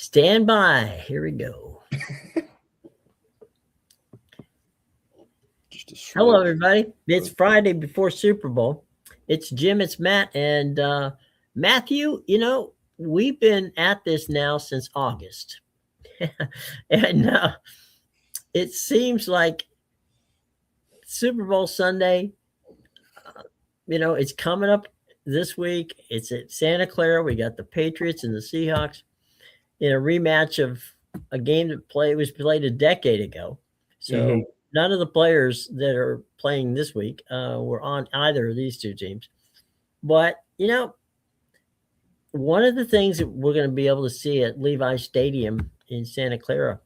Stand by. Here we go. Hello, everybody. It's Friday before Super Bowl. It's Jim, it's Matt, and Matthew, we've been at this now since August. and it seems like Super Bowl Sunday, it's coming up this week. It's at Santa Clara. We got the Patriots and the Seahawks in a rematch of a game that was played a decade ago. So none of the players that are playing this week were on either of these two teams. But, one of the things that we're going to be able to see at Levi Stadium in Santa Clara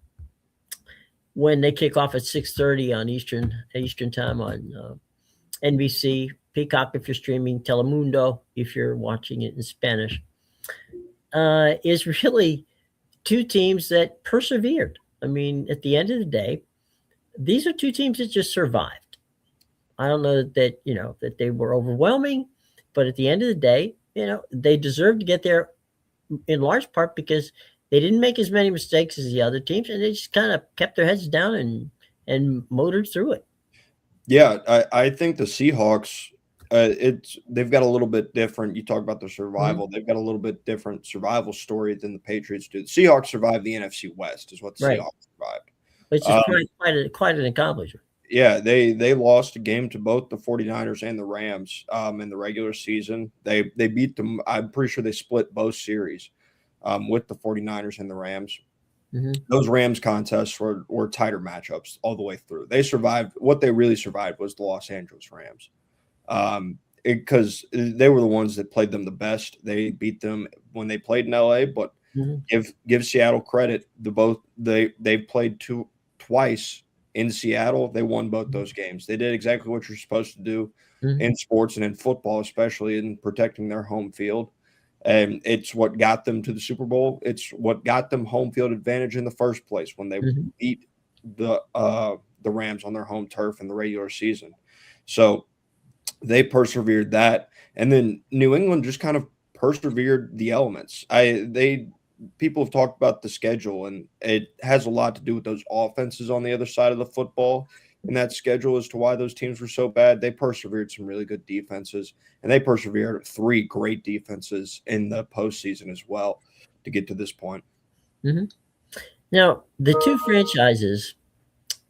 when they kick off at 6:30 on Eastern time on NBC, Peacock if you're streaming, Telemundo if you're watching it in Spanish, is really two teams that persevered. I mean, at the end of the day, these are two teams that just survived. I don't know that they were overwhelming, but at the end of the day, they deserved to get there in large part because they didn't make as many mistakes as the other teams, and they just kind of kept their heads down and motored through it. Yeah, I think the Seahawks, they've got a little bit different. You talk about the survival; they've got a little bit different survival story than the Patriots do. The Seahawks survived the NFC West, is what the Seahawks survived, which is quite an accomplishment. Yeah, they lost a game to both the 49ers and the Rams in the regular season. They beat them. I'm pretty sure they split both series with the 49ers and the Rams. Those Rams contests were tighter matchups all the way through. They survived. What they really survived was the Los Angeles Rams because they were the ones that played them the best. They beat them when they played in LA, but give Seattle credit. They played twice in Seattle. They won both those games. They did exactly what you're supposed to do in sports and in football, especially in protecting their home field. And it's what got them to the Super Bowl. It's what got them home field advantage in the first place when they beat the Rams on their home turf in the regular season. So they persevered that. And then New England just kind of persevered the elements. People have talked about the schedule, and it has a lot to do with those offenses on the other side of the football in that schedule as to why those teams were so bad. They persevered some really good defenses, and they persevered three great defenses in the postseason as well to get to this point. Now, the two franchises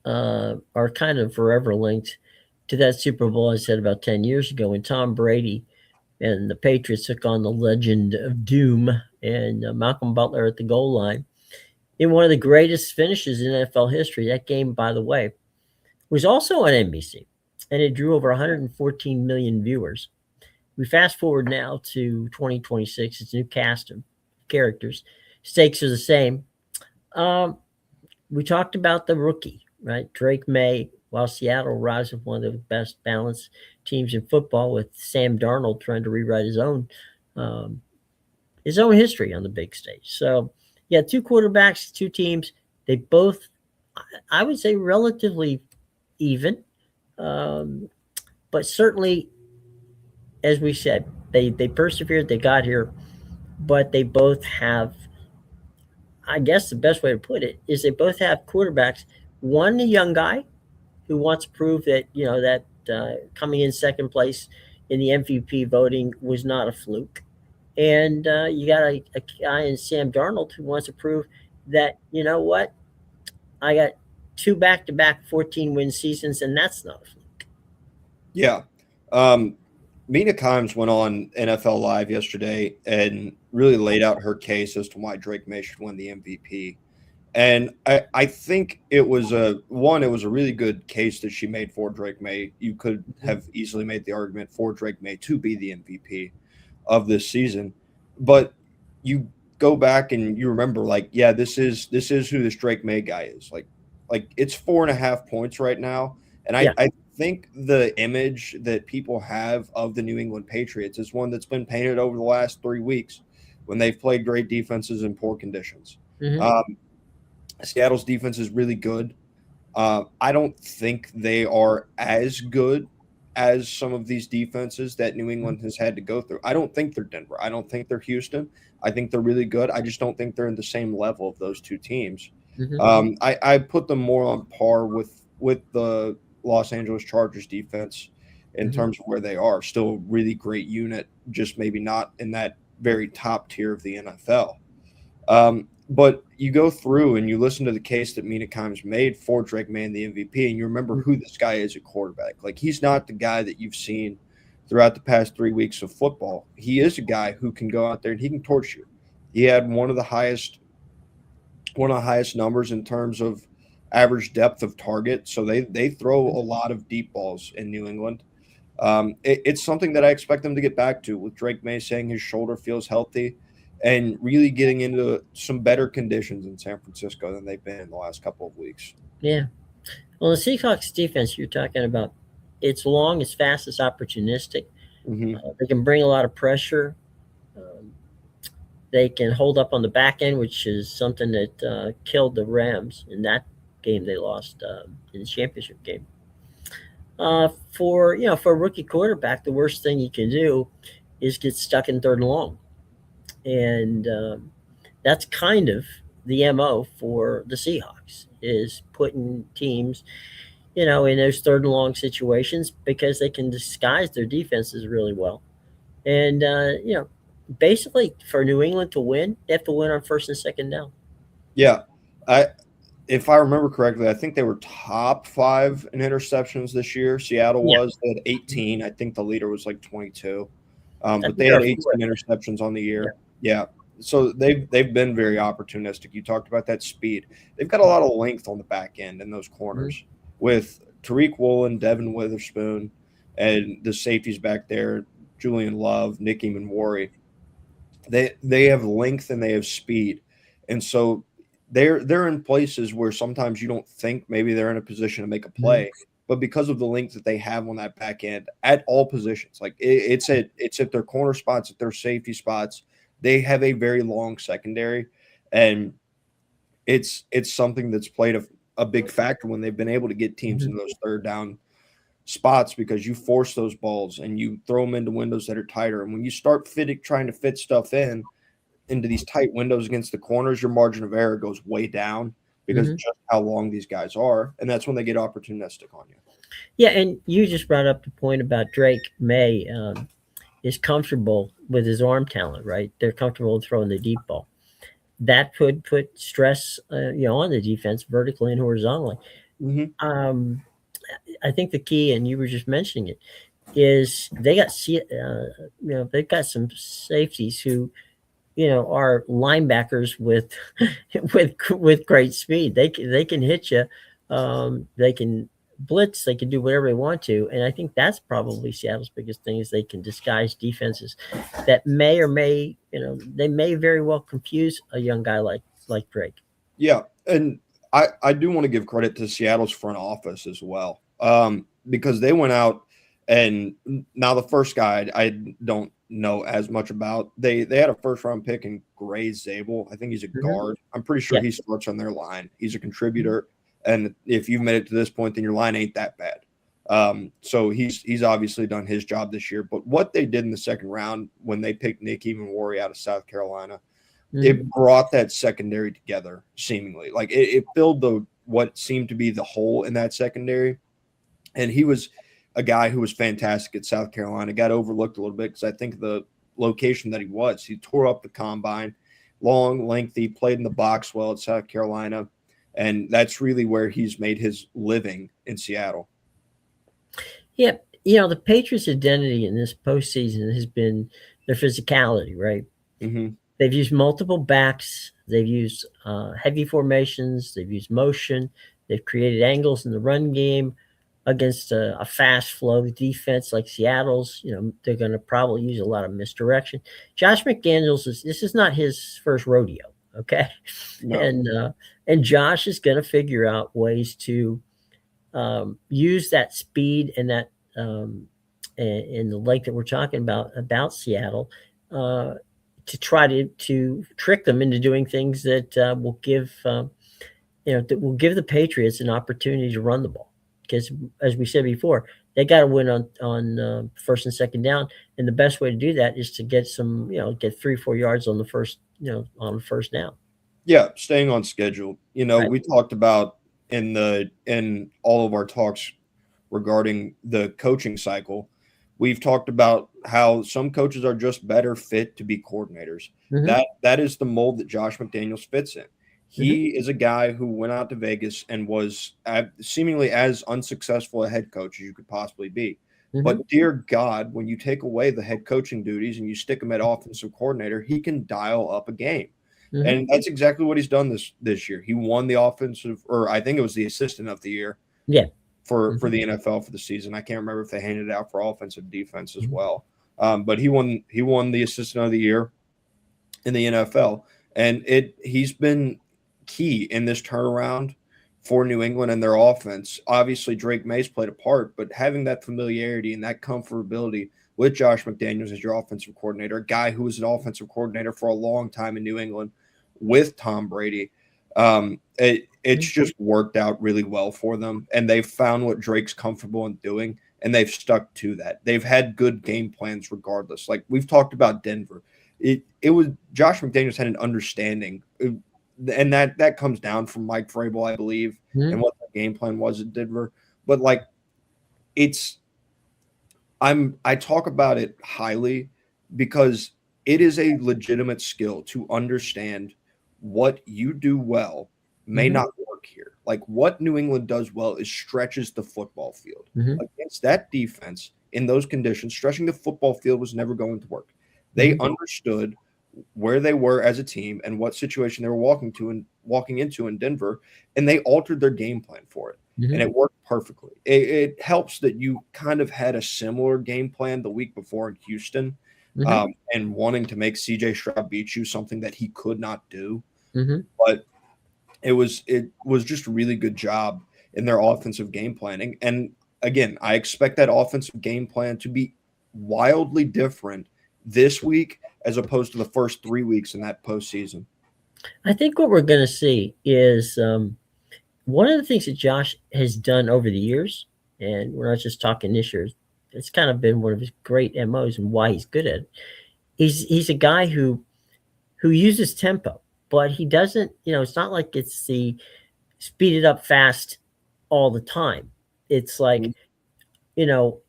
are kind of forever linked to that Super Bowl I said about 10 years ago when Tom Brady and the Patriots took on the legend of Doom and Malcolm Butler at the goal line in one of the greatest finishes in NFL history. That game, by the way, was also on NBC, and it drew over 114 million viewers. We fast forward now to 2026. It's a new cast of characters. Stakes are the same. We talked about the rookie, right? Drake May, while Seattle rides with one of the best balanced teams in football with Sam Darnold trying to rewrite his own history on the big stage. So, yeah, two quarterbacks, two teams. They both, I would say, relatively even, but certainly, as we said, they persevered. They got here, but they both have. I guess the best way to put it is they both have quarterbacks. One, a young guy who wants to prove that coming in second place in the MVP voting was not a fluke. And you got a guy in Sam Darnold who wants to prove that, what, I got two back-to-back 14-win seasons, and that's not a fluke. Yeah. Mina Kimes went on NFL Live yesterday and really laid out her case as to why Drake May should win the MVP. And I think it was a really good case that she made for Drake May. You could have easily made the argument for Drake May to be the MVP of this season. But you go back and you remember, this is who this Drake May guy is. Like it's 4.5 points right now. And I think the image that people have of the New England Patriots is one that's been painted over the last 3 weeks when they've played great defenses in poor conditions. Seattle's defense is really good. I don't think they are as good as some of these defenses that New England has had to go through. I don't think they're Denver. I don't think they're Houston. I think they're really good. I just don't think they're in the same level of those two teams. I put them more on par with the Los Angeles Chargers defense in terms of where they are. Still a really great unit, just maybe not in that very top tier of the NFL. But you go through and you listen to the case that Mina Kimes made for Drake May, the MVP, and you remember who this guy is at quarterback. Like, he's not the guy that you've seen throughout the past 3 weeks of football. He is a guy who can go out there and he can torch you. He had one of the highest numbers in terms of average depth of target. So they throw a lot of deep balls in New England. It's something that I expect them to get back to, with Drake May saying his shoulder feels healthy and really getting into some better conditions in San Francisco than they've been in the last couple of weeks. Yeah. Well, the Seahawks defense you're talking about, it's long, it's fast, it's opportunistic. They can bring a lot of pressure. They can hold up on the back end, which is something that killed the Rams in that game they lost in the championship game. For a rookie quarterback, the worst thing you can do is get stuck in third and long. And that's kind of the MO for the Seahawks, is putting teams, in those third and long situations, because they can disguise their defenses really well. And, basically for New England to win, they have to win on first and second down. Yeah. If I remember correctly, I think they were top 5 in interceptions this year. Seattle was. They had 18. I think the leader was like 22. But they had 18 interceptions on the year. Yeah. So they've been very opportunistic. You talked about that speed. They've got a lot of length on the back end in those corners with Tariq Woolen, Devin Witherspoon, and the safeties back there, Julian Love, Nick Emmanwori. They have length and they have speed. And so they're in places where sometimes you don't think maybe they're in a position to make a play. But because of the length that they have on that back end at all positions, like it's at their corner spots, at their safety spots, they have a very long secondary, and it's something that's played a big factor when they've been able to get teams in those third down spots, because you force those balls and you throw them into windows that are tighter. And when you start trying to fit stuff into these tight windows against the corners, your margin of error goes way down because of just how long these guys are. And that's when they get opportunistic on you. Yeah, and you just brought up the point about Drake May is comfortable with his arm talent, right? They're comfortable throwing the deep ball. That could put stress, on the defense vertically and horizontally. I think the key, and you were just mentioning it, is they've got some safeties who, are linebackers with with great speed. They can hit you. They can blitz. They can do whatever they want to. And I think that's probably Seattle's biggest thing, is they can disguise defenses that may or may, they may very well confuse a young guy like Drake. Yeah. And I do want to give credit to Seattle's front office as well, because they went out, and now the first guy I don't know as much about. They had a first-round pick in Gray Zabel. I think he's a guard. I'm pretty sure he starts on their line. He's a contributor, and if you've made it to this point, then your line ain't that bad. So he's obviously done his job this year. But what they did in the second round when they picked Nick Emmanwori out of South Carolina, it brought that secondary together, seemingly. Like it filled what seemed to be the hole in that secondary. And he was a guy who was fantastic at South Carolina, got overlooked a little bit because I think the location that he tore up the combine, long, lengthy, played in the box well at South Carolina. And that's really where he's made his living in Seattle. Yeah. The Patriots' identity in this postseason has been their physicality, right? They've used multiple backs. They've used heavy formations. They've used motion. They've created angles in the run game against a fast flow defense like Seattle's. They're going to probably use a lot of misdirection. Josh McDaniels this is not his first rodeo. Okay. No. And Josh is going to figure out ways to use that speed and that and the length that we're talking about Seattle to try to trick them into doing things that will give the Patriots an opportunity to run the ball. Because as we said before, they got to win on first and second down, and the best way to do that is to get some, get 3-4 yards on the first, on the first down. Yeah, staying on schedule. Right. We talked about in all of our talks regarding the coaching cycle, we've talked about how some coaches are just better fit to be coordinators. Mm-hmm. That is the mold that Josh McDaniels fits in. He Mm-hmm. is a guy who went out to Vegas and was seemingly as unsuccessful a head coach as you could possibly be. Mm-hmm. But dear God, when you take away the head coaching duties and you stick him at offensive coordinator, he can dial up a game. Mm-hmm. And that's exactly what he's done this year. He won the offensive, or I think it was the assistant of the year. Yeah. For the NFL for the season. I can't remember if they handed it out for offensive defense as Mm-hmm. well. But he won the assistant of the year in the NFL, and he's been key in this turnaround for New England and their offense. Obviously, Drake May's played a part, but having that familiarity and that comfortability with Josh McDaniels as your offensive coordinator, a guy who was an offensive coordinator for a long time in New England with Tom Brady, it's just worked out really well for them, and they've found what Drake's comfortable in doing, and they've stuck to that. They've had good game plans regardless. Like we've talked about Denver, it was Josh McDaniels had an understanding, and that comes down from Mike Vrabel, I believe, Mm-hmm. and what the game plan was at Denver. But like, I talk about it highly because it is a legitimate skill to understand what you do well may Mm-hmm. not work here. Like what New England does well is stretches the football field. Mm-hmm. Against that defense in those conditions, stretching the football field was never going to work. They Mm-hmm. understood where they were as a team and what situation they were walking into in Denver, and they altered their game plan for it. Mm-hmm. And it worked perfectly. It helps that you kind of had a similar game plan the week before in Houston, Mm-hmm. and wanting to make CJ Stroud beat you, something that he could not do. Mm-hmm. But it was just a really good job in their offensive game planning. And again, I expect that offensive game plan to be wildly different this week as opposed to the first 3 weeks in that postseason. I think what we're going to see is one of the things that Josh has done over the years, and we're not just talking this year, it's kind of been one of his great MOs and why he's good at it. He's a guy who uses tempo, but he doesn't, it's not like it's the speed it up fast all the time. It's like, they'll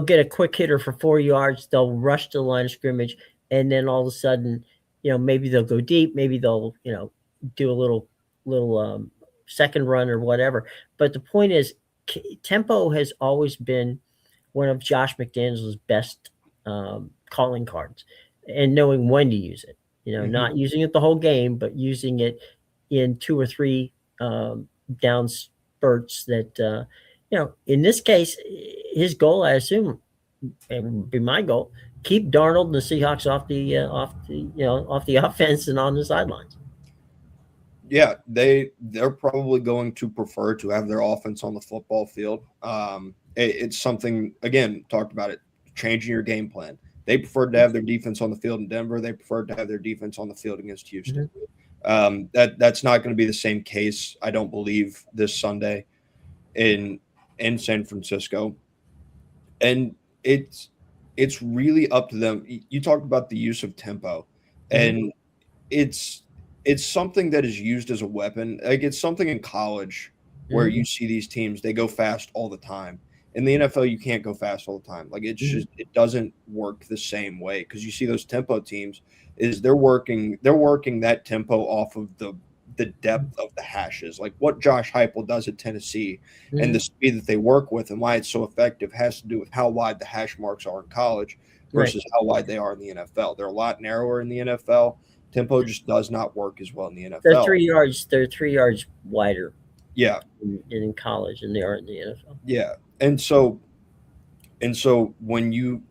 get a quick hitter for 4 yards, they'll rush to the line of scrimmage, and then all of a sudden, maybe they'll go deep, maybe they'll, do a little second run or whatever. But the point is, tempo has always been one of Josh McDaniels' best calling cards, and knowing when to use it. Not using it the whole game, but using it in 2 or 3 down spurts that, in this case, his goal, I assume, it would be my goal, keep Darnold and the Seahawks off the offense and on the sidelines. Yeah, they're probably going to prefer to have their offense on the football field. It's something, again, talked about it, changing your game plan. They preferred to have their defense on the field in Denver. They preferred to have their defense on the field against Houston. Mm-hmm. That's not going to be the same case, I don't believe, this Sunday in San Francisco. And it's really up to them. You talked about the use of tempo, and it's something that is used as a weapon. Like it's something in college where you see these teams, they go fast all the time. In the NFL, you can't go fast all the time. Like it's just, it doesn't work the same way, because you see those tempo teams is they're working that tempo off of the depth of the hashes. Like what Josh Heupel does at Tennessee and the speed that they work with and why it's so effective has to do with how wide the hash marks are in college versus how wide they are in the NFL. They're a lot narrower in the NFL. Tempo just does not work as well in the NFL. They're 3 yards wider. Yeah. In college than they are in the NFL. Yeah. And so when you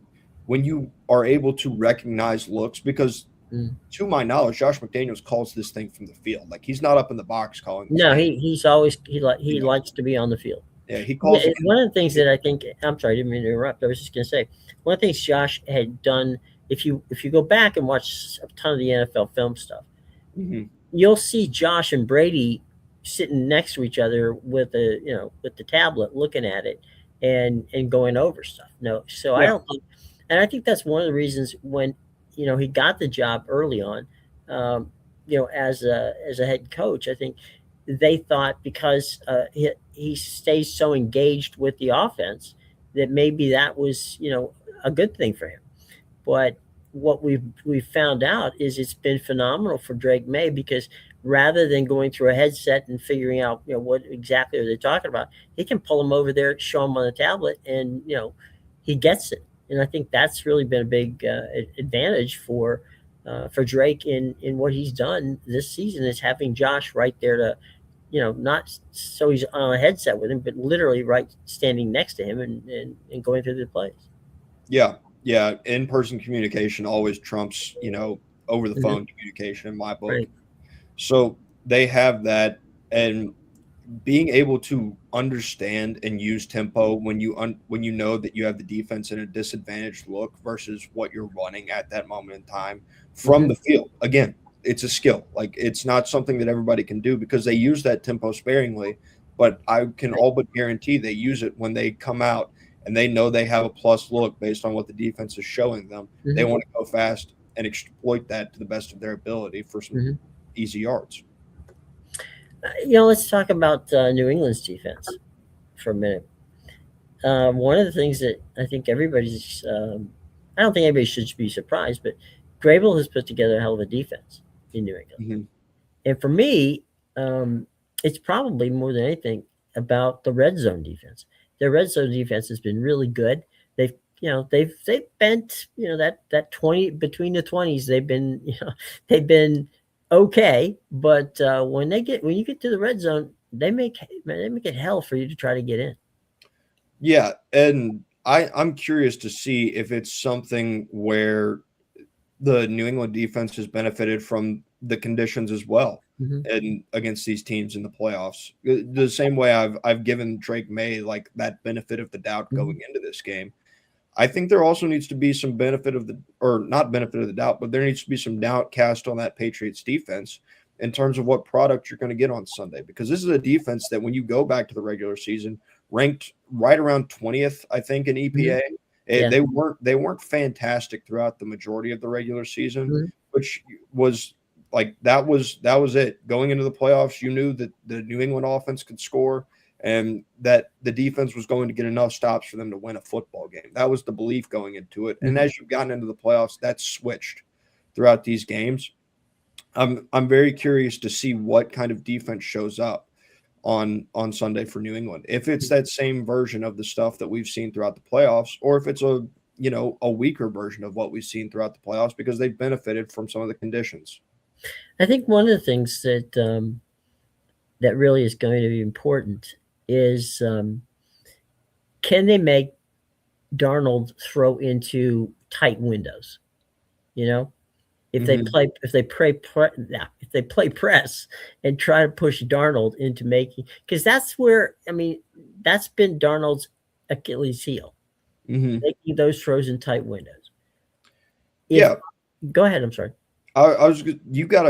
are able to recognize looks, because to my knowledge, Josh McDaniels calls this thing from the field. Like he's not up in the box calling. No, he's always he likes to be on the field. Yeah, he calls. One of the things that I think, I'm sorry, I didn't mean to interrupt. I was just going to say, one of the things Josh had done, if you go back and watch a ton of the NFL film stuff, you'll see Josh and Brady sitting next to each other with the tablet, looking at it, and going over stuff. No, so I Yeah. don't think, and I think that's one of the reasons when he got the job early on, um, as a head coach. I think they thought because he stays so engaged with the offense that maybe that was a good thing for him. But what we've found out is it's been phenomenal for Drake May because rather than going through a headset and figuring out what exactly are they talking about, he can pull them over there, show them on the tablet, and he gets it. And I think that's really been a big advantage for Drake in what he's done this season is having Josh right there to not so he's on a headset with him, but literally right standing next to him and going through the plays. Yeah. Yeah. In-person communication always trumps, over the Hmm. phone communication in my book. Right. So they have that, and being able to understand and use tempo when when you know that you have the defense in a disadvantaged look versus what you're running at that moment in time from Hmm. the field. Again, it's a skill. Like it's not something that everybody can do because they use that tempo sparingly, but I can Right. all but guarantee they use it when they come out and they know they have a plus look based on what the defense is showing them. They Hmm. want to go fast and exploit that to the best of their ability for some Hmm. easy yards. Let's talk about New England's defense for a minute. One of the things that I think I don't think anybody should be surprised, but Grable has put together a hell of a defense in New England. Mhm. And for me, um, it's probably more than anything about the red zone defense. Their red zone defense has been really good. They've bent that 20 between the 20s. They've been they've been okay, but when you get to the red zone, they make it hell for you to try to get in. Yeah, and I'm curious to see if it's something where the New England defense has benefited from the conditions as well, Hmm. and against these teams in the playoffs. The same way I've given Drake May like that benefit of the doubt Hmm. going into this game. I think there also needs to be some benefit of the, or not benefit of the doubt, but there needs to be some doubt cast on that Patriots defense in terms of what product you're going to get on Sunday. Because this is a defense that, when you go back to the regular season, ranked right around 20th, I think, in Hmm. EPA. Yeah. They weren't fantastic throughout the majority of the regular season, Hmm. which was like that was it. Going into the playoffs, you knew that the New England offense could score and that the defense was going to get enough stops for them to win a football game. That was the belief going into it. And Hmm. as you've gotten into the playoffs, that's switched throughout these games. I'm very curious to see what kind of defense shows up on Sunday for New England. If it's that same version of the stuff that we've seen throughout the playoffs, or if it's a weaker version of what we've seen throughout the playoffs because they've benefited from some of the conditions. I think one of the things that really is going to be important is can they make Darnold throw into tight windows? You know, if they Hmm. play if they play if they play press and try to push Darnold into making because that's where that's been Darnold's Achilles heel, Hmm. making those throws in tight windows. If Yeah, Go ahead, I'm sorry. you've got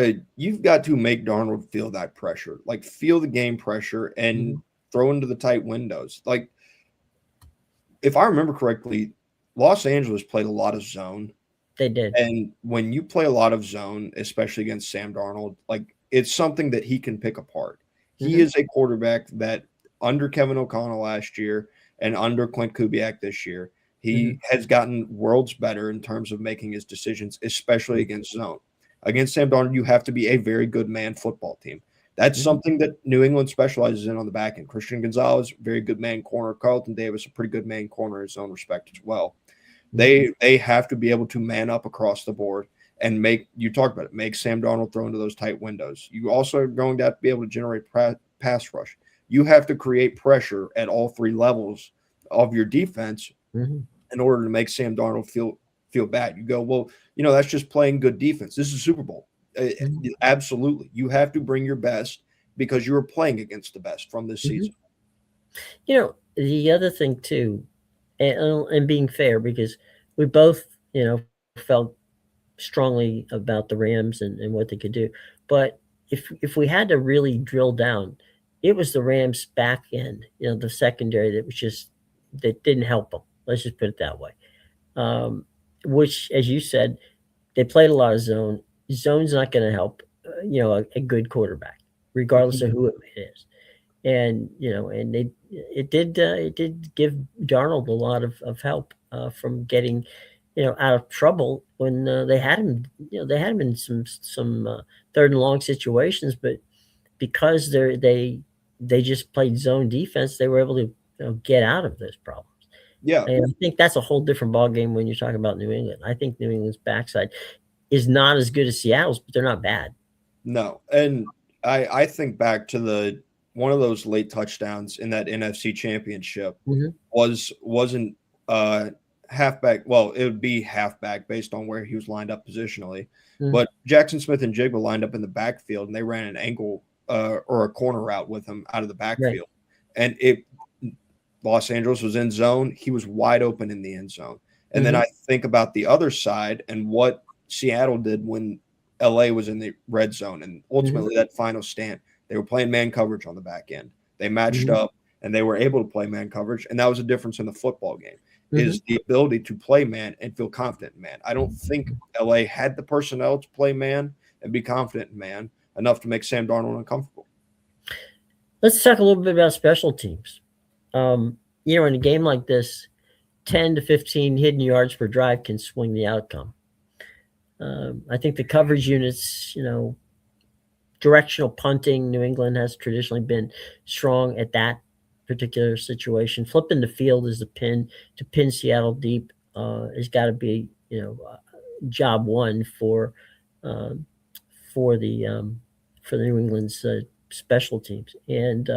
to make Darnold feel that pressure, like feel the game pressure and Mhm. throw into the tight windows. Like if I remember correctly, Los Angeles played a lot of zone, They did. and when you play a lot of zone, especially against Sam Darnold, like it's something that he can pick apart. He Hmm. is a quarterback that under Kevin O'Connell last year and under Clint Kubiak this year, Hmm. he has gotten worlds better in terms of making his decisions, especially against zone. Against Sam Darnold, you have to be a very good man football team. That's Hmm. something that New England specializes in on the back end. Christian Gonzalez, very good man corner. Carlton Davis, a pretty good man corner in his own respect as well. Hmm. They have to be able to man up across the board and make, you talked about it, make Sam Darnold throw into those tight windows. You also are going to have to be able to generate pass rush. You have to create pressure at all three levels of your defense Hmm. in order to make Sam Darnold feel bad. You go, well, that's just playing good defense. This is Super Bowl. Hmm. Absolutely. You have to bring your best because you are playing against the best from this Hmm. season. The other thing too, and being fair, because we both, felt strongly about the Rams and what they could do. But if we had to really drill down, it was the Rams back end, the secondary that was just that didn't help them. Let's just put it that way. Um, which, as you said, they played a lot of zone. Zone's not going to help, a good quarterback, regardless of who it is. And and it did give Darnold a lot of help from getting out of trouble when they had him. They had him in some third and long situations, but because they just played zone defense, they were able to get out of those problems. Yeah. And I think that's a whole different ballgame when you're talking about New England. I think New England's backside is not as good as Seattle's, but they're not bad. No. And I think back to one of those late touchdowns in that NFC championship wasn't halfback. Well, it would be halfback based on where he was lined up positionally. But Jackson Smith and Jigba lined up in the backfield, and they ran an angle or a corner route with him out of the backfield. Right. And Los Angeles was in zone. He was wide open in the end zone. And then I think about the other side and what Seattle did when LA was in the red zone. And ultimately that final stand, they were playing man coverage on the back end. They matched up and they were able to play man coverage. And that was a difference in the football game is the ability to play man and feel confident in man. I don't think LA had the personnel to play man and be confident in man enough to make Sam Darnold uncomfortable. Let's talk a little bit about special teams. In a game like this, 10 to 15 hidden yards per drive can swing the outcome. I think the coverage units, directional punting, New England has traditionally been strong at that particular situation. Flipping the field is the pin to pin Seattle deep has got to be, job one for the New England's special teams. And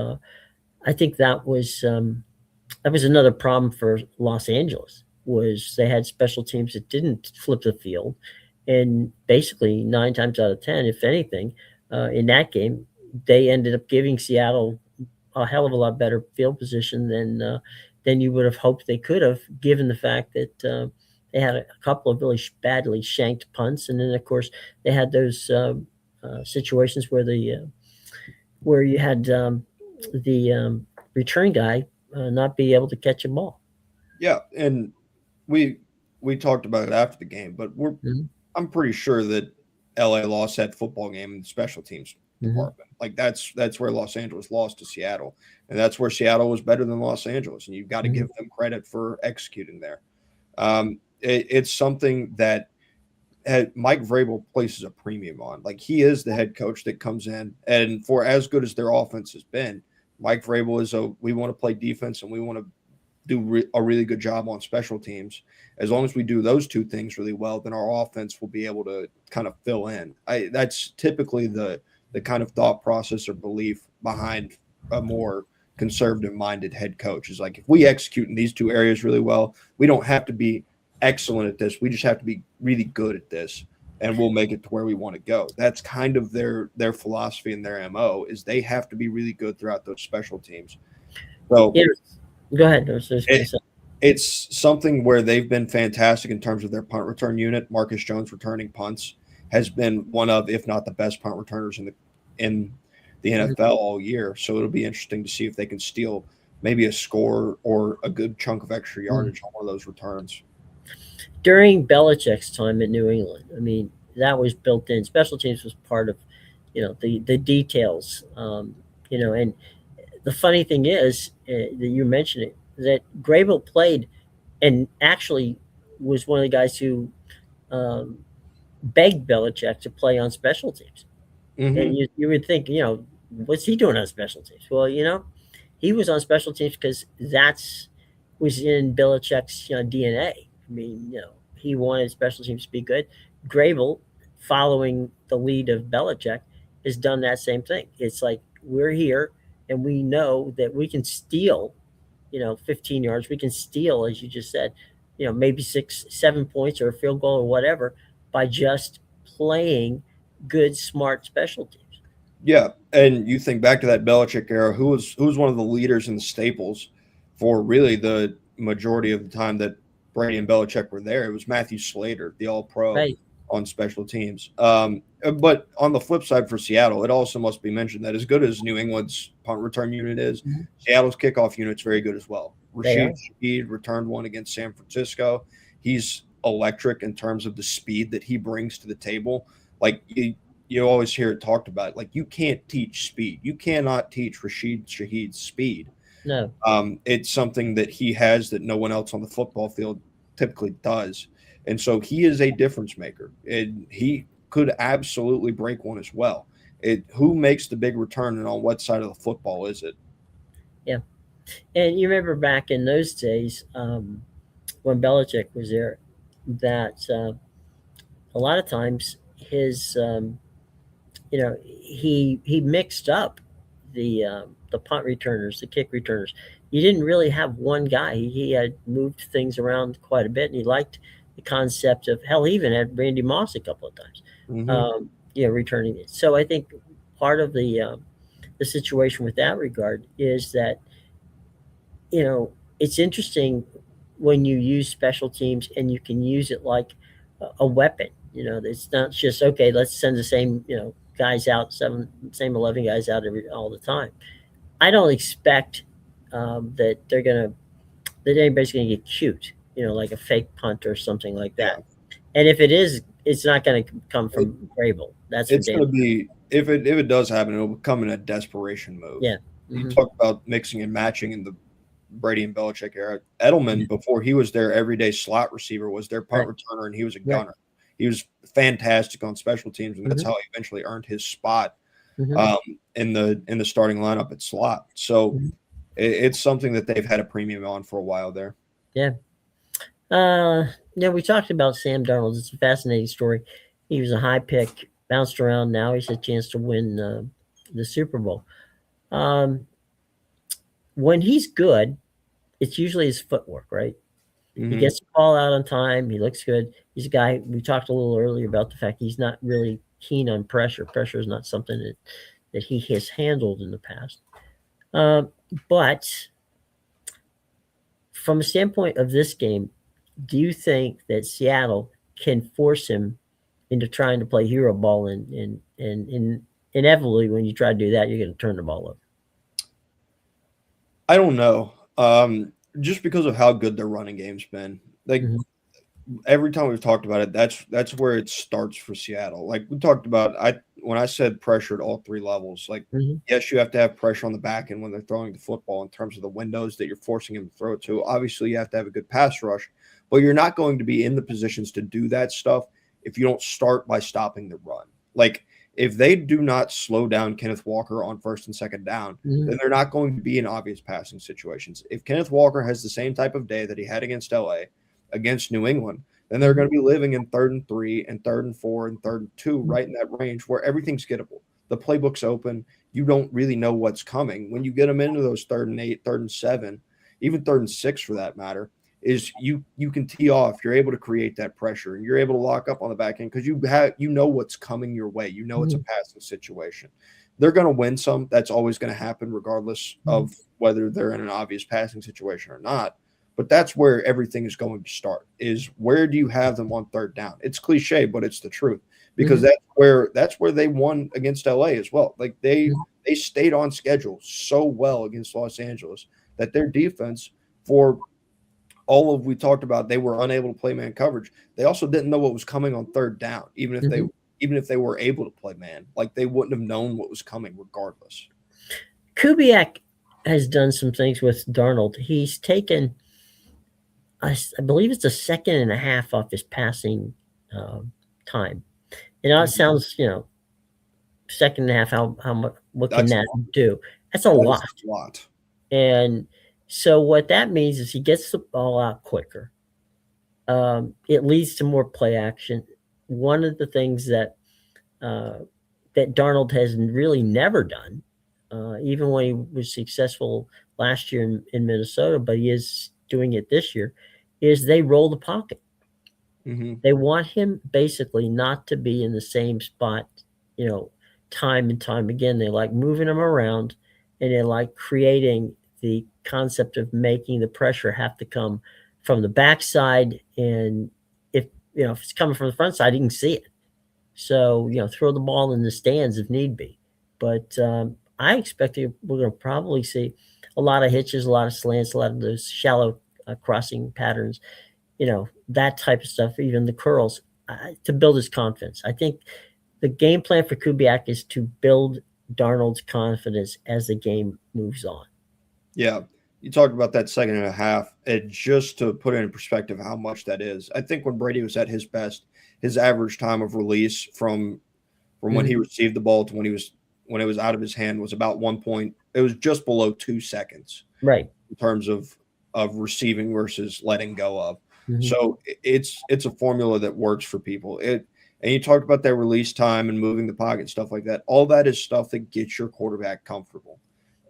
I think that was another problem for Los Angeles was they had special teams that didn't flip the field. And basically 9 times out of 10, if anything, in that game, they ended up giving Seattle a hell of a lot better field position than you would have hoped they could have, given the fact that they had a couple of really badly shanked punts. And then, of course, they had those situations where you had the return guy not be able to catch a ball. Yeah, and we talked about it after the game, but I'm pretty sure that LA lost that football game in the special teams department. Like that's where Los Angeles lost to Seattle, and that's where Seattle was better than Los Angeles, and you've got to give them credit for executing there. It's something that Mike Vrabel places a premium on. Like he is the head coach that comes in, and for as good as their offense has been, Mike Vrabel is we want to play defense and we want to do a really good job on special teams. As long as we do those two things really well, then our offense will be able to kind of fill in. That's typically the kind of thought process or belief behind a more conservative-minded head coach is like, if we execute in these two areas really well, we don't have to be excellent at this. We just have to be really good at this, and we'll make it to where we want to go. That's kind of their philosophy and their MO is they have to be really good throughout those special teams. So go ahead. It's something where they've been fantastic in terms of their punt return unit. Marcus Jones returning punts has been one of, if not the best punt returners in the NFL all year. So it'll be interesting to see if they can steal maybe a score or a good chunk of extra yardage on one of those returns. During Belichick's time in New England, I mean, that was built in. Special teams was part of, the details, and the funny thing is that you mentioned it, that Grable played and actually was one of the guys who begged Belichick to play on special teams. And you would think, what's he doing on special teams? Well, he was on special teams because was in Belichick's DNA. I mean, he wanted special teams to be good. Grable, following the lead of Belichick, has done that same thing. It's like, we're here and we know that we can steal, 15 yards. We can steal, as you just said, maybe 6-7 points or a field goal or whatever by just playing good, smart special teams. Yeah, and you think back to that Belichick era, who was one of the leaders and the staples for really the majority of the time that Brady and Belichick were there. It was Matthew Slater, the All-Pro on special teams. But on the flip side for Seattle, it also must be mentioned that as good as New England's punt return unit is, Seattle's kickoff unit's very good as well. They are. Rashid Shaheed returned one against San Francisco. He's electric in terms of the speed that he brings to the table. Like you always hear it talked about. Like you can't teach speed. You cannot teach Rashid Shaheed's speed. No. It's something that he has that no one else on the football field typically does. And so he is a difference maker. And he could absolutely break one as well. Who makes the big return and on what side of the football is it? Yeah. And you remember back in those days when Belichick was there, that a lot of times his, he mixed up the punt returners, the kick returners. You didn't really have one guy. He had moved things around quite a bit, and he liked the concept of hell. He even had Randy Moss a couple of times, returning it. So I think part of the situation with that regard is that it's interesting when you use special teams and you can use it like a weapon. It's not just okay. Let's send the same guys out, same 11 guys out all the time. I don't expect that that anybody's gonna get cute, like a fake punt or something like that. And if it is, it's not gonna come from Vrabel. That's it's going to be if it does happen, it'll become in a desperation move. Yeah. You talk about mixing and matching in the Brady and Belichick era. Edelman, before he was their everyday slot receiver, was their punt returner, and he was a gunner. He was fantastic on special teams, and that's how he eventually earned his spot in the starting lineup at slot. So it's something that they've had a premium on for a while there. Yeah. We talked about Sam Darnold. It's a fascinating story. He was a high pick, bounced around. Now he's a chance to win the Super Bowl. When he's good, it's usually his footwork, right? He gets the ball out on time. He looks good. He's a guy, we talked a little earlier about the fact he's not really keen on pressure. Pressure is not something that he has handled in the past. But from a standpoint of this game, do you think that Seattle can force him into trying to play hero ball? And inevitably, when you try to do that, you're going to turn the ball over. I don't know. Just because of how good their running game's been. Like every time we've talked about it, that's where it starts for Seattle. Like we talked about, when I said pressure at all three levels, like yes, you have to have pressure on the back end when they're throwing the football in terms of the windows that you're forcing them to throw it to. Obviously, you have to have a good pass rush, but you're not going to be in the positions to do that stuff if you don't start by stopping the run. Like if they do not slow down Kenneth Walker on first and second down, then they're not going to be in obvious passing situations. If Kenneth Walker has the same type of day that he had against LA, against New England, then they're going to be living in 3rd and 3 and 3rd and 4 and 3rd and 2, right in that range where everything's gettable. The playbook's open. You don't really know what's coming. When you get them into those 3rd and 8, 3rd and 7, even 3rd and 6 for that matter, is you can tee off. You're able to create that pressure, and you're able to lock up on the back end because you know what's coming your way. You know it's a passing situation. They're going to win some. That's always going to happen regardless of whether they're in an obvious passing situation or not. But that's where everything is going to start, is where do you have them on 3rd down? It's cliche, but it's the truth, because that's where they won against LA as well. Like they stayed on schedule so well against Los Angeles that their defense, for all of we talked about, they were unable to play man coverage. They also didn't know what was coming on 3rd down, even if they were able to play man. Like they wouldn't have known what was coming regardless. Kubiak has done some things with Darnold. He's taken, I believe it's a 2.5 off his passing time. It sounds, 2.5. How much? What can that do? That's a lot. A lot. And so what that means is he gets the ball out quicker. It leads to more play action. One of the things that Darnold has really never done, even when he was successful last year in Minnesota, but he is doing it this year, is they roll the pocket. They want him basically not to be in the same spot, time and time again. They like moving him around, and they like creating the concept of making the pressure have to come from the backside. And if it's coming from the front side, you can see it. So, throw the ball in the stands if need be. But I expect we're going to probably see a lot of hitches, a lot of slants, a lot of those shallow crossing patterns, that type of stuff, even the curls, to build his confidence. I think the game plan for Kubiak is to build Darnold's confidence as the game moves on. Yeah. You talked about that second and a half, and just to put it in perspective how much that is, I think when Brady was at his best, his average time of release from when he received the ball to when it was out of his hand was about 1 point. It was just below 2 seconds, right, in terms of receiving versus letting go of. Mhm. So it's a formula that works for people. And you talked about that release time and moving the pocket and stuff like that. All that is stuff that gets your quarterback comfortable.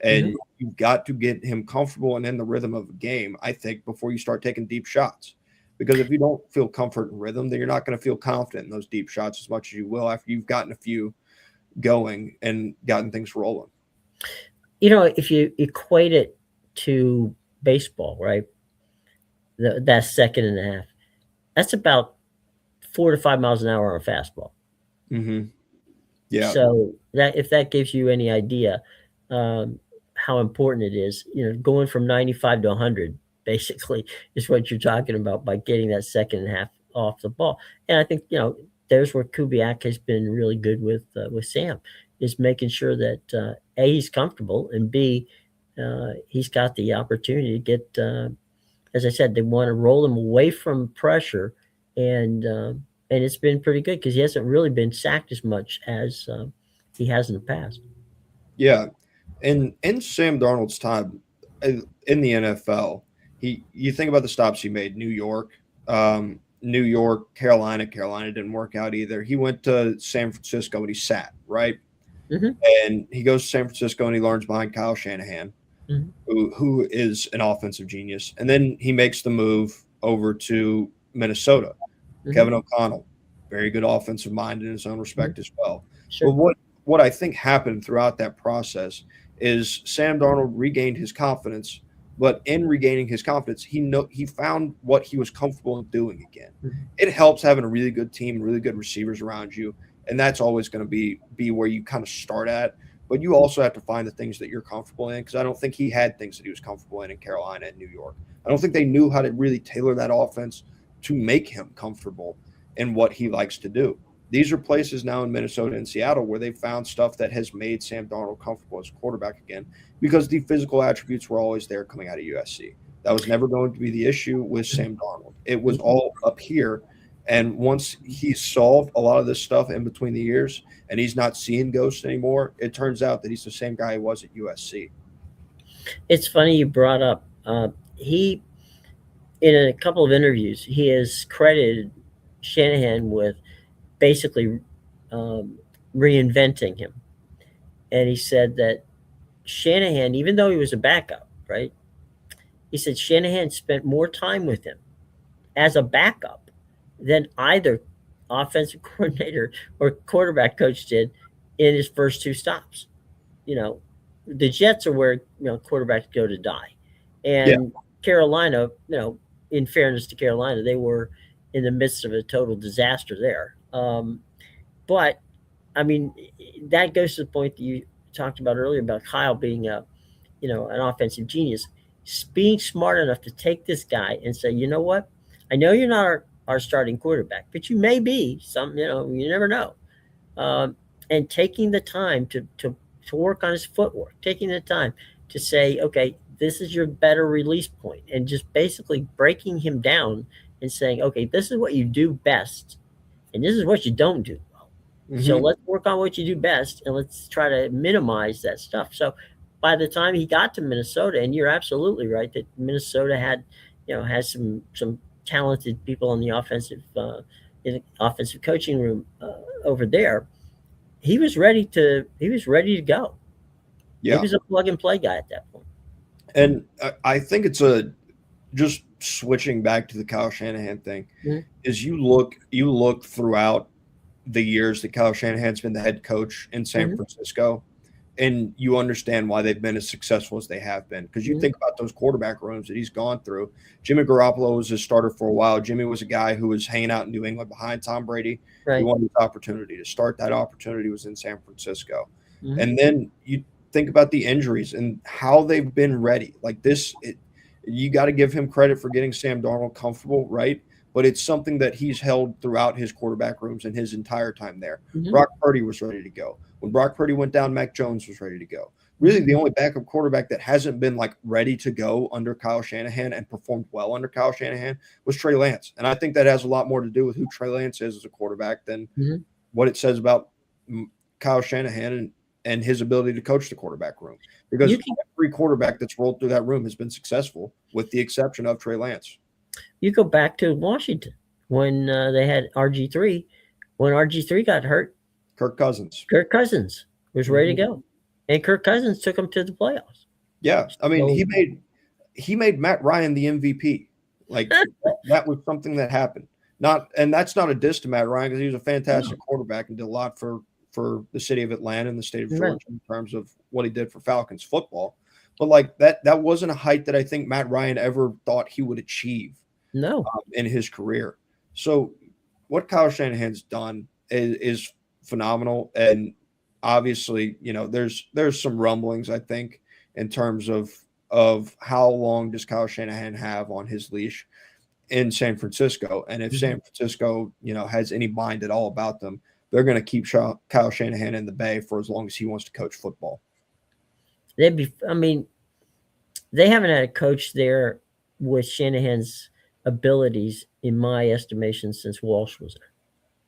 And you've got to get him comfortable and in the rhythm of the game, I think, before you start taking deep shots. Because if you don't feel comfort and rhythm, then you're not going to feel confident in those deep shots as much as you will after you've gotten a few going and gotten things rolling. If you equate it to baseball, right? That second and a half, that's about 4 to 5 miles an hour on a fastball. Mm-hmm. Yeah. So if that gives you any idea how important it is, going from 95 to 100 basically is what you're talking about by getting that second and a half off the ball. And I think there's where Kubiak has been really good with Sam, is making sure that A, he's comfortable, and B, he's got the opportunity to get, as I said, they want to roll him away from pressure, and it's been pretty good because he hasn't really been sacked as much as he has in the past. Yeah, and in Sam Darnold's time in the NFL, you think about the stops he made: New York, Carolina. Carolina didn't work out either. He went to San Francisco and he sat, right? And he goes to San Francisco and he learns behind Kyle Shanahan, who is an offensive genius. And then he makes the move over to Minnesota. Kevin O'Connell, very good offensive mind in his own respect as well. Sure. But what I think happened throughout that process is Sam Darnold regained his confidence, but in regaining his confidence, he found what he was comfortable in doing again. It helps having a really good team, really good receivers around you, and that's always going to be where you kind of start at. But you also have to find the things that you're comfortable in, because I don't think he had things that he was comfortable in Carolina and New York. I don't think they knew how to really tailor that offense to make him comfortable in what he likes to do. These are places now in Minnesota and Seattle where they've found stuff that has made Sam Darnold comfortable as a quarterback again, because the physical attributes were always there coming out of USC. That was never going to be the issue with Sam Darnold. It was all up here. And once he solved a lot of this stuff in between the years and he's not seeing ghosts anymore, it turns out that he's the same guy he was at USC. It's funny you brought up, he, in a couple of interviews, he has credited Shanahan with basically reinventing him. And he said that Shanahan, even though he was a backup, right? He said Shanahan spent more time with him as a backup than either offensive coordinator or quarterback coach did in his first two stops. The Jets are where quarterbacks go to die. And Carolina, in fairness to Carolina, they were in the midst of a total disaster there. But I mean, that goes to the point that you talked about earlier about Kyle being an offensive genius, being smart enough to take this guy and say, you know what? I know you're not our starting quarterback, but you may be some, you never know. And taking the time to work on his footwork, taking the time to say, okay, this is your better release point, and just basically breaking him down and saying, okay, this is what you do best, and this is what you don't do well. So let's work on what you do best, and let's try to minimize that stuff. So by the time he got to Minnesota, and you're absolutely right that Minnesota has some talented people in the offensive coaching room over there. He was ready to go. Yeah. He was a plug and play guy at that point. And I think it's just switching back to the Kyle Shanahan thing, is you look throughout the years that Kyle Shanahan's been the head coach in San Francisco, and you understand why they've been as successful as they have been. Because you think about those quarterback rooms that he's gone through. Jimmy Garoppolo was a starter for a while. Jimmy was a guy who was hanging out in New England behind Tom Brady. Right. He wanted his opportunity to start. That opportunity was in San Francisco. And then you think about the injuries and how they've been ready. Like this, you got to give him credit for getting Sam Darnold comfortable, right? But it's something that he's held throughout his quarterback rooms and his entire time there. Mhm. Brock Purdy was ready to go. When Brock Purdy went down, Mac Jones was ready to go. Really, the only backup quarterback that hasn't been like ready to go under Kyle Shanahan and performed well under Kyle Shanahan was Trey Lance. And I think that has a lot more to do with who Trey Lance is as a quarterback than Mhm. what it says about Kyle Shanahan and his ability to coach the quarterback room. Because You can every quarterback that's rolled through that room has been successful, with the exception of Trey Lance. you go back to Washington when they had RG3. When RG3 got hurt, Kirk Cousins. Kirk Cousins was ready to go, and Kirk Cousins took them to the playoffs. Yeah, I mean, So- he made Matt Ryan the MVP. Like that was something that happened. And that's not a diss to Matt Ryan because he was a fantastic quarterback and did a lot for the city of Atlanta and the state of Georgia Right. in terms of what he did for Falcons football. But like that wasn't a height that I think Matt Ryan ever thought he would achieve No, in his career. So what Kyle Shanahan's done is phenomenal. And obviously, there's some rumblings, I think, in terms of how long does Kyle Shanahan have on his leash in San Francisco. And if San Francisco, has any mind at all about them, they're going to keep Kyle Shanahan in the Bay for as long as he wants to coach football. they haven't had a coach there with Shanahan's abilities, in my estimation, since Walsh was there.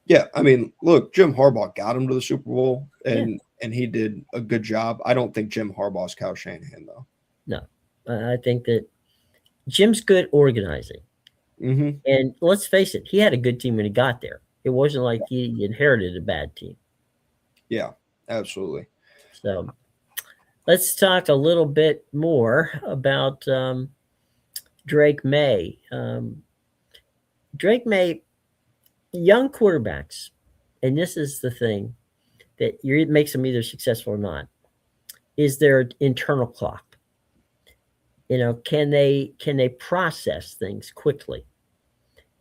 Yeah, I mean, look, Jim Harbaugh got him to the Super Bowl, and he did a good job. I don't think Jim Harbaugh's Kyle Shanahan, though. No, I think that Jim's good organizing. Mm-hmm. And let's face it, he had a good team when he got there. It wasn't like he inherited a bad team. Yeah, absolutely. So let's talk a little bit more about Drake May. Drake May, young quarterbacks, and this is the thing that makes them either successful or not, is their internal clock. Can they process things quickly?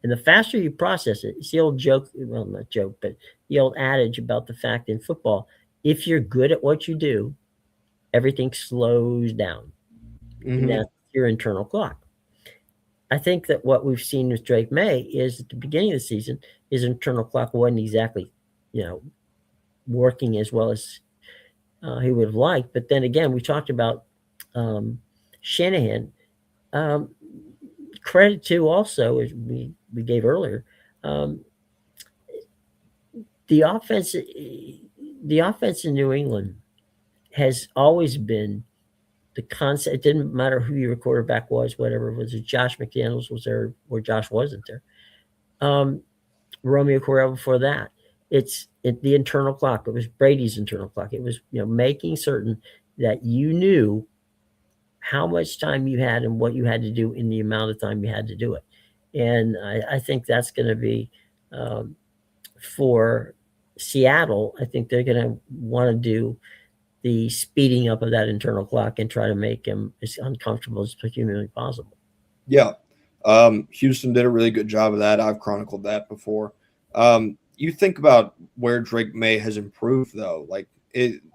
And the faster you process it, it's the old joke, well, not joke, but the old adage about the fact in football, if you're good at what you do, everything slows down. And that's your internal clock. I think that what we've seen with Drake May is at the beginning of the season, his internal clock wasn't exactly, working as well as he would have liked. But then again, we talked about Shanahan. Credit to also, as we gave earlier, the offense in New England has always been the concept. It didn't matter who your quarterback was, whatever it was. Josh McDaniels was there, or Josh wasn't there. Romeo Correll before that. It's the internal clock. It was Brady's internal clock. It was making certain that you knew how much time you had and what you had to do in the amount of time you had to do it. And I think that's going to be for Seattle. I think they're going to want to do the speeding up of that internal clock and try to make him as uncomfortable as humanly possible. Yeah. Houston did a really good job of that. I've chronicled that before. You think about where Drake May has improved, though. Like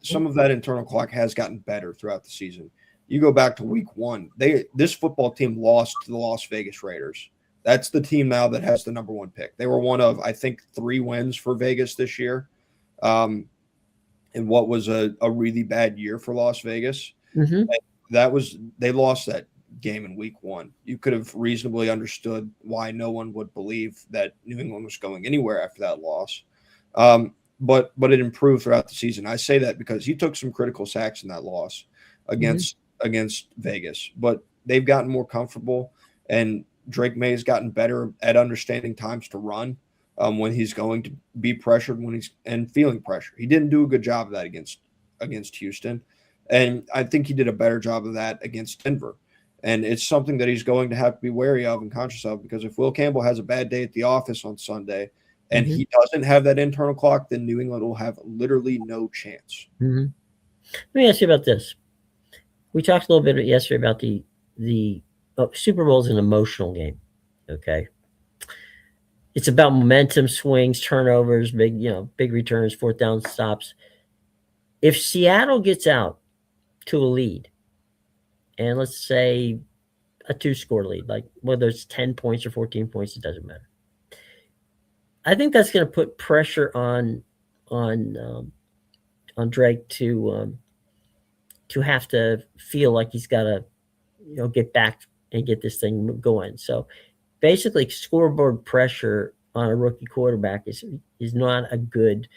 some of that internal clock has gotten better throughout the season. You go back to week 1. This football team lost to the Las Vegas Raiders. That's the team now that has the number 1 pick. They were one of, I think, 3 wins for Vegas this year. In what was a really bad year for Las Vegas. Mm-hmm. They lost that game in week 1. You could have reasonably understood why no one would believe that New England was going anywhere after that loss. But it improved throughout the season. I say that because he took some critical sacks in that loss against Vegas, but they've gotten more comfortable, and Drake May has gotten better at understanding times to run when he's going to be pressured, and feeling pressure. He didn't do a good job of that against Houston, and I think he did a better job of that against Denver. And it's something that he's going to have to be wary of and conscious of, because if Will Campbell has a bad day at the office on Sunday and he doesn't have that internal clock, then New England will have literally no chance. Mm-hmm. Let me ask you about this. We talked a little bit yesterday about the Super Bowl is an emotional game. Okay. It's about momentum swings, turnovers, big returns, 4th down stops. If Seattle gets out to a lead, and let's say a 2-score lead, like whether it's 10 points or 14 points, it doesn't matter. I think that's going to put pressure on Drake to have to feel like he's got to get back and get this thing going. So basically, scoreboard pressure on a rookie quarterback is not a good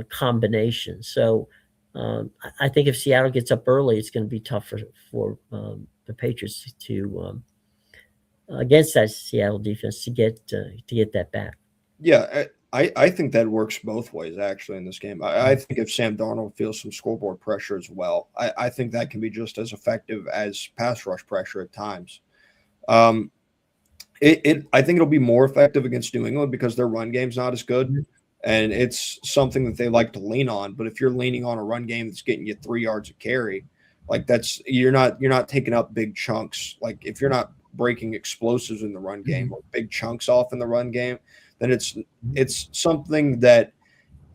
combination. So I think if Seattle gets up early, it's going to be tough for the Patriots to against that Seattle defense to get that back. Yeah, I think that works both ways actually in this game. I think if Sam Darnold feels some scoreboard pressure as well, I think that can be just as effective as pass rush pressure at times. I think it'll be more effective against New England because their run game's not as good, and it's something that they like to lean on. But if you're leaning on a run game that's getting you 3 yards a carry, like you're not taking up big chunks. Like if you're not breaking explosives in the run game or big chunks off in the run game, then it's something that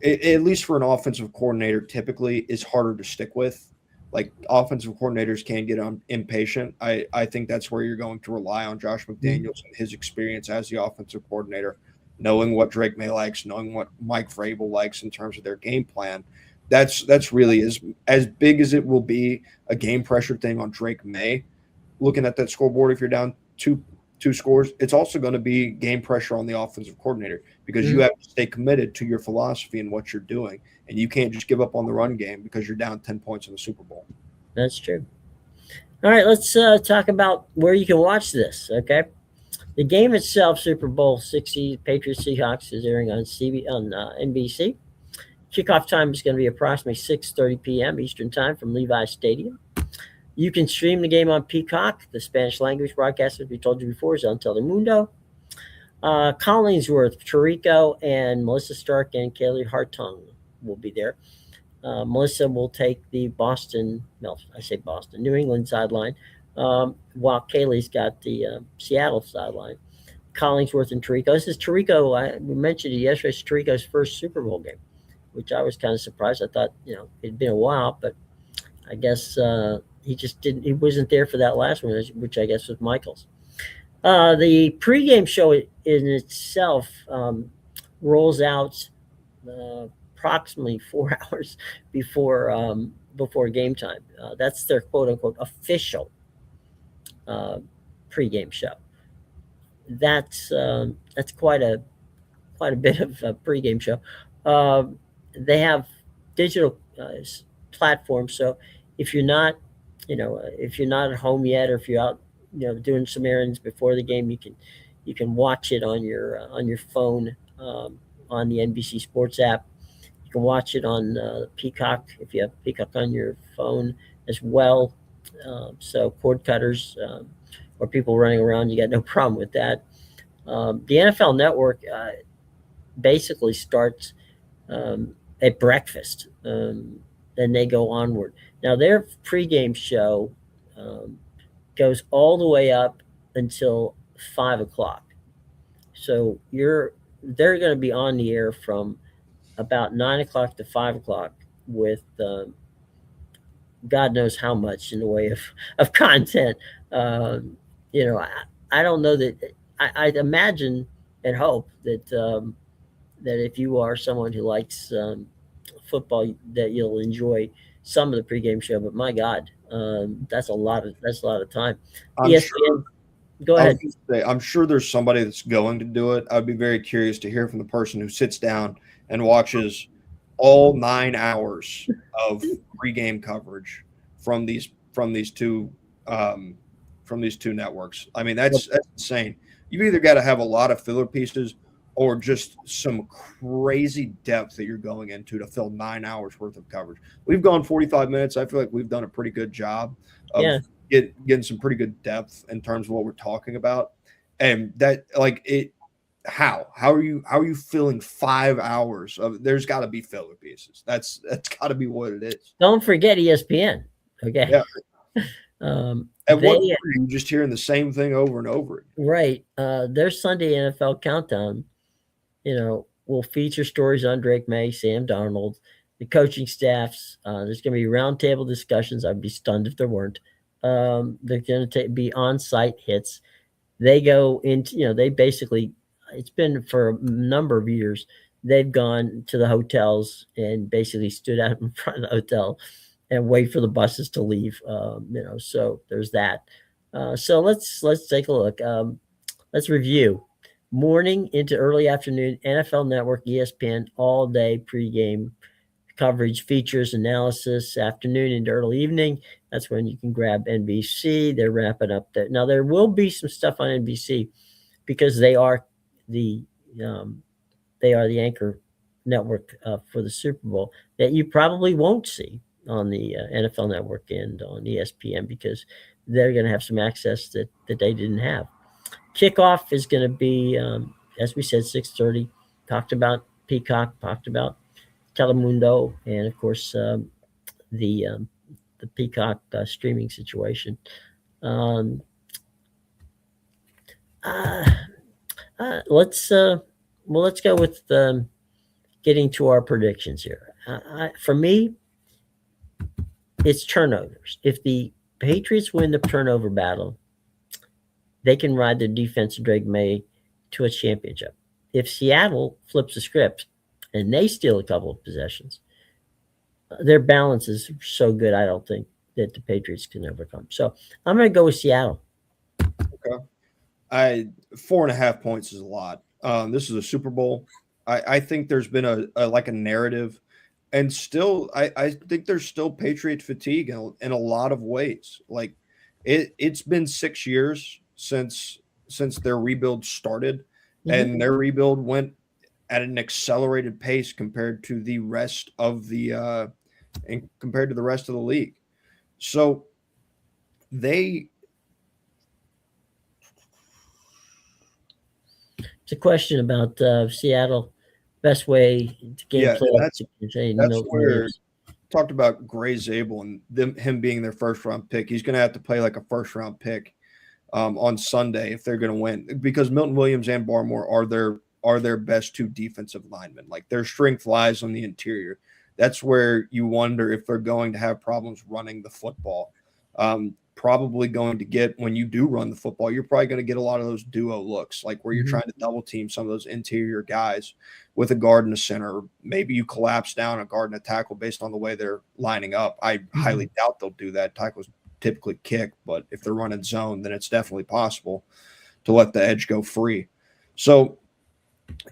at least for an offensive coordinator typically is harder to stick with. Like offensive coordinators can get impatient. I think that's where you're going to rely on Josh McDaniels and his experience as the offensive coordinator, knowing what Drake May likes, knowing what Mike Vrabel likes in terms of their game plan. That's really as big as it will be a game pressure thing on Drake May. Looking at that scoreboard, if you're down two scores, it's also going to be game pressure on the offensive coordinator because you have to stay committed to your philosophy and what you're doing, and you can't just give up on the run game because you're down 10 points in the Super Bowl. That's true. All right, let's talk about where you can watch this. Okay, the game itself, Super Bowl 60, Patriots Seahawks, is airing on NBC. Kickoff time is going to be approximately 6:30 p.m. Eastern Time from Levi's Stadium. You can stream the game on Peacock. The Spanish language broadcast, as we told you before, is on Telemundo. Collinsworth, Tirico, and Melissa Stark and Kaylee Hartung will be there. Melissa will take the New England sideline, while Kaylee's got the Seattle sideline. Collinsworth and Tirico. This is Tirico. We mentioned it yesterday. It's Tirico's first Super Bowl game, which I was kind of surprised. I thought, it'd been a while, but I guess he just didn't. He wasn't there for that last one, which I guess was Michael's. The pregame show in itself rolls out approximately 4 hours before game time. That's their quote unquote official pregame show. That's quite a bit of a pregame show. They have digital platforms, so if you're not at home yet, or if you're out doing some errands before the game, you can watch it on your phone, on the NBC Sports app. You can watch it on Peacock if you have Peacock on your phone as well. So cord cutters or people running around, you got no problem with that. The NFL Network basically starts at breakfast, and they go onward. Now their pregame show goes all the way up until 5:00. So they're going to be on the air from about 9:00 to 5:00 with God knows how much in the way of content. I don't know that I'd imagine and hope that that if you are someone who likes football, that you'll enjoy some of the pregame show. But my God, that's a lot of time. ESPN, go ahead. I'm sure there's somebody that's going to do it. I'd be very curious to hear from the person who sits down and watches all 9 hours of pregame coverage from these two networks. I mean, that's insane. You've either got to have a lot of filler pieces or just some crazy depth that you're going into to fill 9 hours worth of coverage. We've gone 45 minutes. I feel like we've done a pretty good job of getting some pretty good depth in terms of what we're talking about. And that, like, it, how are you filling 5 hours of, there's got to be filler pieces. That's got to be what it is. Don't forget ESPN. Okay. Yeah. At what point are you just hearing the same thing over and over again? Right. Their Sunday NFL Countdown, will feature stories on Drake May, Sam Darnold, the coaching staffs. There's going to be roundtable discussions. I'd be stunned if there weren't. They're going to be on-site hits. They go into, they basically, it's been for a number of years, they've gone to the hotels and basically stood out in front of the hotel and wait for the buses to leave. So there's that. So let's take a look. Let's review. Morning into early afternoon, NFL Network, ESPN, all day pregame coverage, features, analysis. Afternoon into early evening, that's when you can grab NBC. They're wrapping up there. Now there will be some stuff on NBC because they are the anchor network for the Super Bowl that you probably won't see on the NFL Network and on ESPN because they're going to have some access that they didn't have. Kickoff is going to be, as we said, 6:30. Talked about Peacock, talked about Telemundo, and of course the Peacock streaming situation. Let's go with getting to our predictions here. For me, it's turnovers. If the Patriots win the turnover battle, they can ride their defense of Drake May to a championship. If Seattle flips the script and they steal a couple of possessions, their balance is so good, I don't think that the Patriots can overcome. So I'm going to go with Seattle. Okay. 4.5 points is a lot. This is a Super Bowl. I think there's been a narrative, and still I think there's still Patriot fatigue in a lot of ways. Like it's been 6 years since their rebuild started, and their rebuild went at an accelerated pace compared to the rest of the league. So it's a question about Seattle best way to game play. That's where talked about Gray Zabel and him being their first round pick. He's going to have to play like a first round pick on Sunday if they're going to win, because Milton Williams and Barmore are their best two defensive linemen. Like their strength lies on the interior. That's where you wonder if they're going to have problems running the football. Probably going to get, when you do run the football, you're probably going to get a lot of those duo looks, like where you're trying to double team some of those interior guys with a guard and a center. Maybe you collapse down a guard and a tackle based on the way they're lining up. I highly doubt they'll do that. Tackles typically kick, but if they're running zone, then it's definitely possible to let the edge go free. So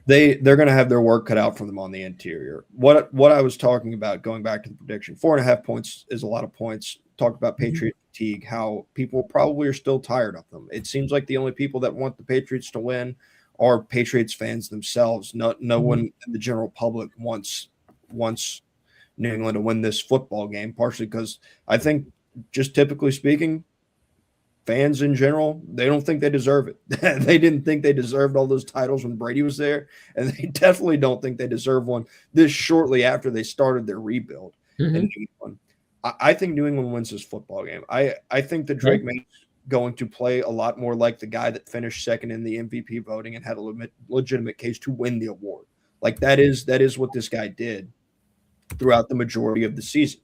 they're going to have their work cut out for them on the interior. What I was talking about, going back to the prediction, 4.5 points is a lot of points. Talked about Patriot fatigue, how people probably are still tired of them. It seems like the only people that want the Patriots to win are Patriots fans themselves. No one in the general public wants New England to win this football game, partially because I think, just typically speaking, fans in general, they don't think they deserve it. They didn't think they deserved all those titles when Brady was there, and they definitely don't think they deserve one this shortly after they started their rebuild in New England. I think New England wins this football game. I think that Drake May is going to play a lot more like the guy that finished second in the MVP voting and had a legitimate case to win the award. Like that is what this guy did throughout the majority of the season.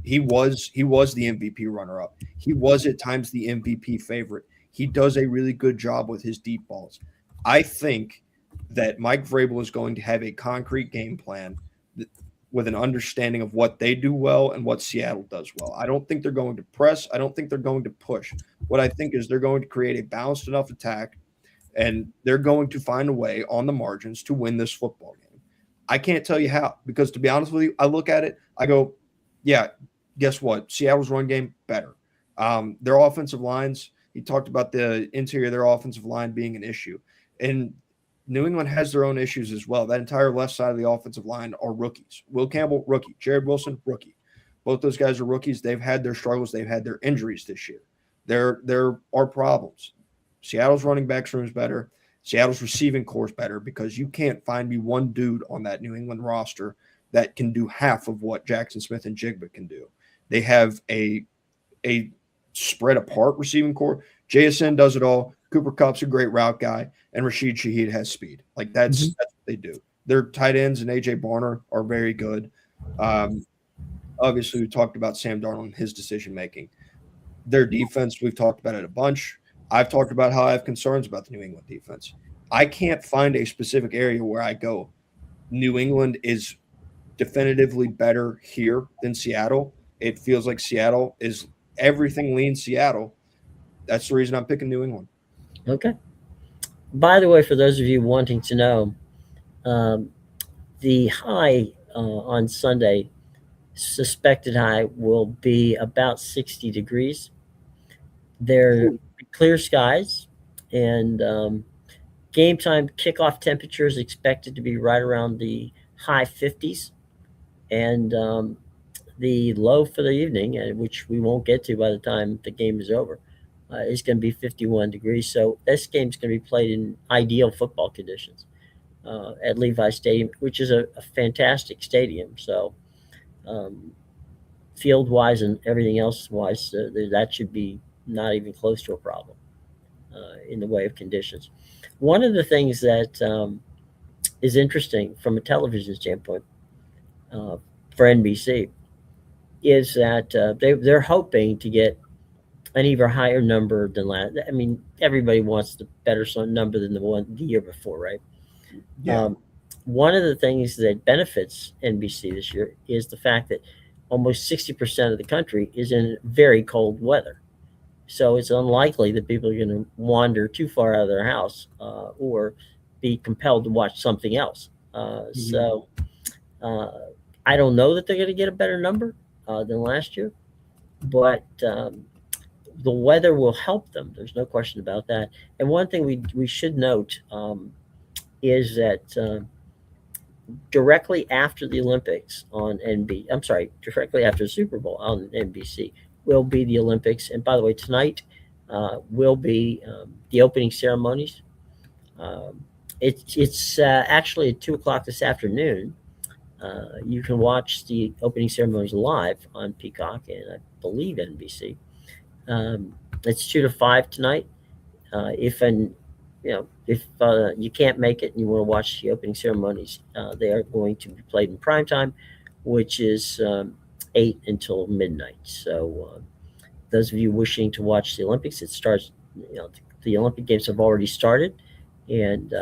He was the MVP runner-up. He was at times the MVP favorite. He does a really good job with his deep balls. I think that Mike Vrabel is going to have a concrete game plan with an understanding of what they do well and what Seattle does well. I don't think they're going to press. I don't think they're going to push. What I think is they're going to create a balanced enough attack, and they're going to find a way on the margins to win this football game. I can't tell you how, because to be honest with you, I look at it, I go, yeah, guess what? Seattle's run game, better. Their offensive lines, he talked about the interior of their offensive line being an issue. And New England has their own issues as well. That entire left side of the offensive line are rookies. Will Campbell, rookie. Jared Wilson, rookie. Both those guys are rookies. They've had their struggles. They've had their injuries this year. There are problems. Seattle's running backs room is better. Seattle's receiving core is better, because you can't find me one dude on that New England roster that can do half of what Jackson Smith and Jigba can do. They have a spread apart receiving core. JSN does it all. Cooper Kupp's a great route guy, and Rashid Shaheed has speed. Like that's what they do. Their tight ends and AJ Barner are very good. Um, Obviously, we talked about Sam Darnold and his decision making. Their defense, we've talked about it a bunch. I've talked about how I have concerns about the New England defense. I can't find a specific area where I go, New England is definitively better here than Seattle. It feels like Seattle is everything leans Seattle. That's the reason I'm picking New England. Okay. By the way, for those of you wanting to know, um, the high on Sunday, suspected high, will be about 60 degrees. There are clear skies, and game time kickoff temperature is expected to be right around the high 50s, and the low for the evening, which we won't get to by the time the game is over, is going to be 51 degrees. So this game's going to be played in ideal football conditions at Levi Stadium, which is a fantastic stadium. So um, field wise and everything else wise, that should be not even close to a problem in the way of conditions. One of the things that is interesting from a television standpoint uh, for NBC is that they're hoping to get an even higher number than last. I mean, everybody wants the better number than the year before, right? Yeah. One of the things that benefits NBC this year is the fact that almost 60% of the country is in very cold weather. So it's unlikely that people are going to wander too far out of their house or be compelled to watch something else. So uh, I don't know that they're going to get a better number than last year, but the weather will help them. There's no question about that. And one thing we should note is that directly after the Olympics on I'm sorry, directly after the Super Bowl on NBC will be the Olympics. And by the way, tonight will be the opening ceremonies. It's actually at 2 o'clock this afternoon. You can watch the opening ceremonies live on Peacock and I believe NBC. It's 2 to 5 tonight. If you can't make it and you want to watch the opening ceremonies, they are going to be played in prime time, which is 8 until midnight. So those of you wishing to watch the Olympics, it starts. The Olympic Games have already started, and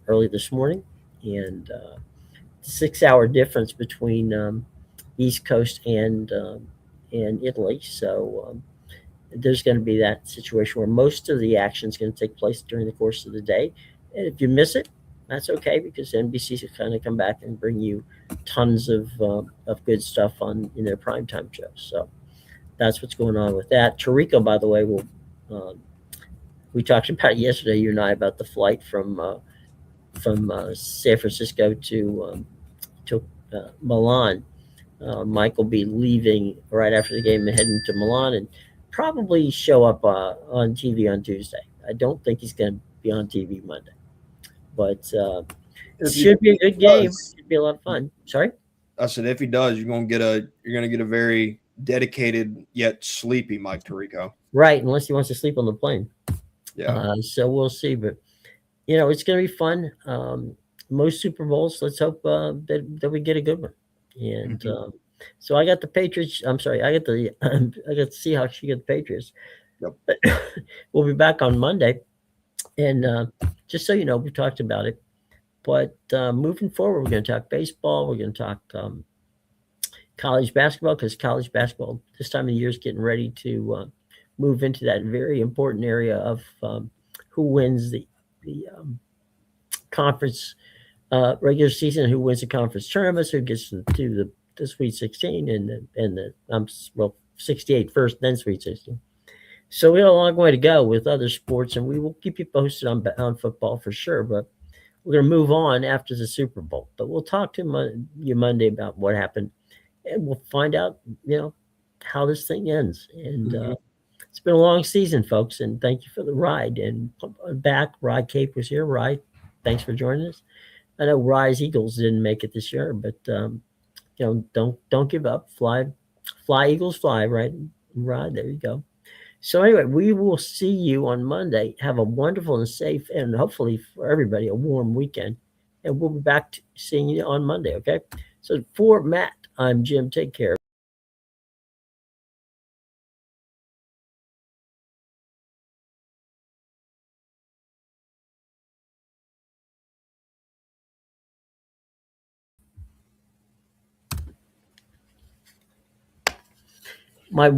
early this morning, and 6 hour difference between East Coast and Italy. So there's going to be that situation where most of the action is going to take place during the course of the day. And if you miss it, that's okay because NBC is going to come back and bring you tons of good stuff in their primetime shows. So that's what's going on with that. Tarico, by the way, will we talked about it yesterday, you and I, about the flight from San Francisco to Milan. Mike will be leaving right after the game and heading to Milan and probably show up on TV on Tuesday. I don't think he's going to be on TV Monday, but it should be a good game. Should be a lot of fun. Sorry, I said if he does, you're going to get a very dedicated yet sleepy Mike Tirico. Right, unless he wants to sleep on the plane. Yeah. So we'll see, but it's going to be fun. Most Super Bowls, let's hope that we get a good one. And so I got the Patriots. I'm sorry, I got the Seahawks. You get the Patriots. Yep. We'll be back on Monday, and just so you know, we talked about it. But moving forward, we're going to talk baseball. We're going to talk college basketball because college basketball this time of the year is getting ready to move into that very important area of who wins the conference regular season, who wins the conference tournaments, who gets to the Sweet 16 and the 68 first, then Sweet 16. So we have a long way to go with other sports, and we will keep you posted on football for sure. But we're going to move on after the Super Bowl. But we'll talk to you Monday about what happened, and we'll find out, how this thing ends. And it's been a long season, folks, and thank you for the ride. And back, Rod Cape was here. Rod, thanks for joining us. I know Rise Eagles didn't make it this year, but don't give up. Fly, Eagles, fly, right? Rod, there you go. So anyway, we will see you on Monday. Have a wonderful and safe, and hopefully for everybody, a warm weekend. And we'll be back seeing you on Monday, okay? So for Matt, I'm Jim. Take care. My wife